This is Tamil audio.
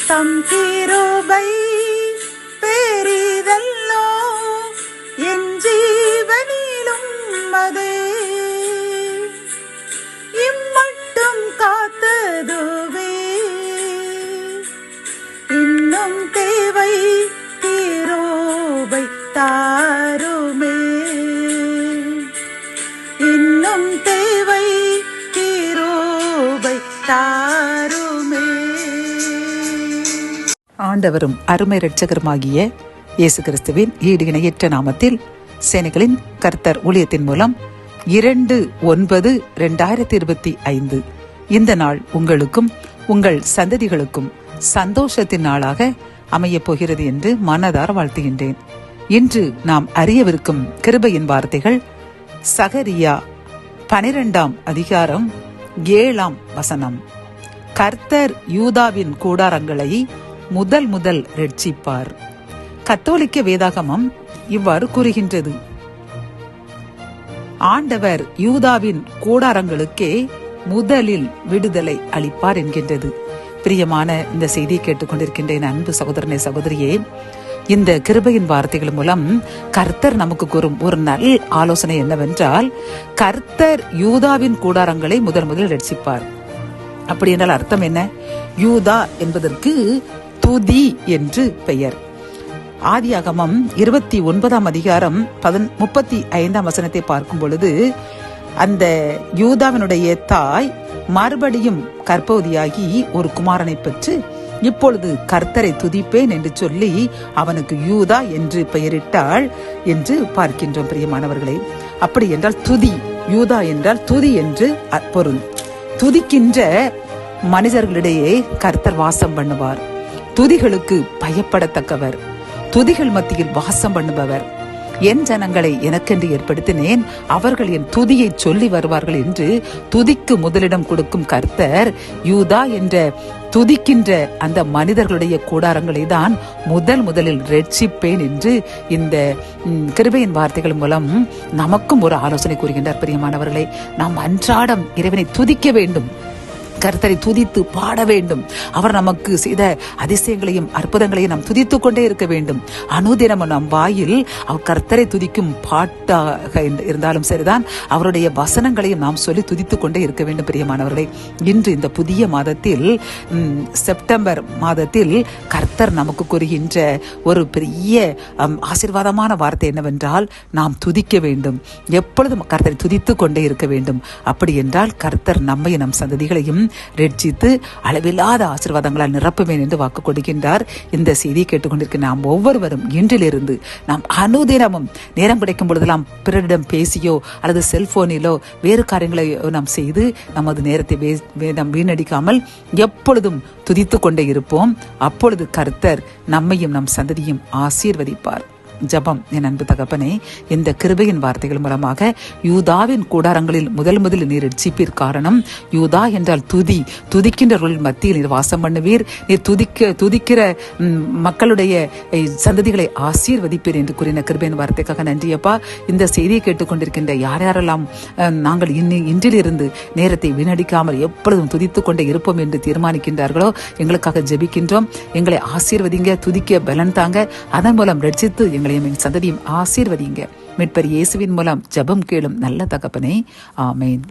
தம் கிருபை பெரிதல்லோ என் ஜீவனிலும் அதே இம்மட்டும் காத்ததுவே இன்னும் தேவை கிருபை தாருமே இன்னும் தேவை கிருபை தாருமே. ஆண்டவரும் அருமை இரட்சகருமாகிய இயேசு கிறிஸ்துவின் ஈடு இணையற்ற நாமத்தில் சேனைகளின் கர்த்தர் ஊழியத்தின் மூலம் 2/9/2025 இந்த நாள் உங்களுக்கும் உங்கள் சந்ததிகளுக்கும் சந்தோஷத்தின் நாளாக அமையப் போகிறது என்று மனதார வாழ்த்துகின்றேன். இன்று நாம் அறியவிருக்கும் கிருபையின் வார்த்தைகள் சகரியா 12ஆம் அதிகாரம் 7ஆம் வசனம். கர்த்தர் யூதாவின் கூடாரங்களை முதல் ரட்சிப்பார். கத்தோலிக்க வேதாகமம் இவ்வாறு கூறுகின்றது. ஆண்டவர் யூதாவின் கூடாரங்களுக்கே முதலில் விடுதலை அளிப்பார் என்கின்றது. பிரியமான இந்த செய்தியை கேட்டுக்கொண்டிருக்கின்றேன் அன்பு சகோதரனே சகோதரியே, இந்த கிருபையின் வார்த்தைகள் மூலம் கர்த்தர் நமக்கு கூறும் ஒரு நல்ல ஆலோசனை என்னவென்றால், கர்த்தர் யூதாவின் கூடாரங்களை முதலில் ரட்சிப்பார். அப்படி என்றால் அர்த்தம் என்ன? யூதா என்பதற்கு துதி என்று பெயர். ஆதியாகமம் 29ஆம் அதிகாரம் 35ஆம் வசனத்தை பார்க்கும் பொழுது, அந்த யூதாவினுடைய தாய் மறுபடியும் கர்ப்பவதியாகி ஒரு குமாரனை பெற்று இப்பொழுது கர்த்தரை துதிப்பேன் என்று சொல்லி அவனுக்கு யூதா என்று பெயரிட்டாள் என்று பார்க்கின்றோம். பிரியமானவர்களே, அப்படி என்றால் துதி, யூதா என்றால் துதி என்று பொருள். துதிக்கின்ற மனிதர்களிடையே கர்த்தர் வாசம் பண்ணுவார். துதிகளுக்கு பயப்படத்தக்கவர், துதிகள் மத்தியில் வாசம் பண்ணுபவர். என் ஜனங்களை எனக்கென்று ஏற்படுத்தினேன், அவர்கள் என் துதியை சொல்லி வருவார்கள் என்று துதிக்கு முதலிடம் கொடுக்கும் கர்த்தர் யூதா என்ற துதிக்கின்ற அந்த மனிதர்களுடைய கூடாரங்களை தான் முதலில் ரட்சிப்பேன் என்று இந்த கிருபையின் வார்த்தைகள் மூலம் நமக்கும் ஒரு ஆலோசனை கூறுகின்றார். பிரியமானவர்களே, நாம் அன்றாடம் இறைவனை துதிக்க வேண்டும், கர்த்தரை துதித்து பாட வேண்டும். அவர் நமக்கு செய்த அதிசயங்களையும் அற்புதங்களையும் நாம் துதித்துக் கொண்டே இருக்க வேண்டும். அனுதினமும் நம் வாயில் அவர் கர்த்தரை துதிக்கும் பாட்டாக இருந்தாலும் சரிதான், அவருடைய வசனங்களையும் நாம் சொல்லி துதித்துக் கொண்டே இருக்க வேண்டும். பிரியமானவர்களே, இன்று இந்த புதிய மாதத்தில் செப்டம்பர் மாதத்தில் கர்த்தர் நமக்கு கூறுகின்ற ஒரு பெரிய ஆசீர்வாதமான வார்த்தை என்னவென்றால், நாம் துதிக்க வேண்டும், எப்பொழுதும் கர்த்தரை துதித்துக் கொண்டே இருக்க வேண்டும். அப்படி என்றால் கர்த்தர் நம்மை நம் சந்ததிகளையும் ரட்சித்து அளவில்லாத ஆசீர்வாதங்களால் நிரப்புவேன் என்று வாக்கு கொடுக்கின்றார். இந்த செய்தியை கேட்டுக்கொண்டிருக்க நாம் ஒவ்வொருவரும் இன்றிலிருந்து நாம் அனுதினமும் நேரம் கிடைக்கும் பொழுதெல்லாம் பிறரிடம் பேசியோ அல்லது செல்போனிலோ வேறு காரியங்களை நாம் செய்து நமது நேரத்தை நாம் வீணடிக்காமல் எப்பொழுதும் துதித்துக் கொண்டே இருப்போம். அப்பொழுது கர்த்தர் நம்மையும் நம் சந்ததியும் ஆசீர்வதிப்பார். ஜபம். என் அன்பு தகப்பனே, இந்த கிருபையின் வார்த்தைகள் மூலமாக யூதாவின் கூடாரங்களில் முதலில் நீர் ரட்சிப்பீர். காரணம், யூதா என்றால் துதி, துதிக்கின்றவர்கள் மத்தியில் நீர் வாசம் பண்ணுவீர். நீர் துதிக்கிற மக்களுடைய சந்ததிகளை ஆசீர்வதிப்பீர் என்று கூறின கிருபையின் வார்த்தைக்காக நன்றியப்பா. இந்த செய்தியை கேட்டுக்கொண்டிருக்கின்ற யாரெல்லாம் நாங்கள் இன்றிலிருந்து நேரத்தை வீணடிக்காமல் எப்பொழுதும் துதித்துக் கொண்டே இருப்போம் என்று தீர்மானிக்கின்றார்களோ எங்களுக்காக ஜெபிக்கின்றோம். எங்களை ஆசீர்வதிங்க, துதிக்க பலன் தாங்க, அதன் மூலம் ரட்சித்து எங்களையும் என் சந்ததியும் ஆசீர்வதிங்க. மீட்பர் இயேசுவின் மூலம் ஜெபம் கேளும் நல்ல தகப்பனே, ஆமேன்.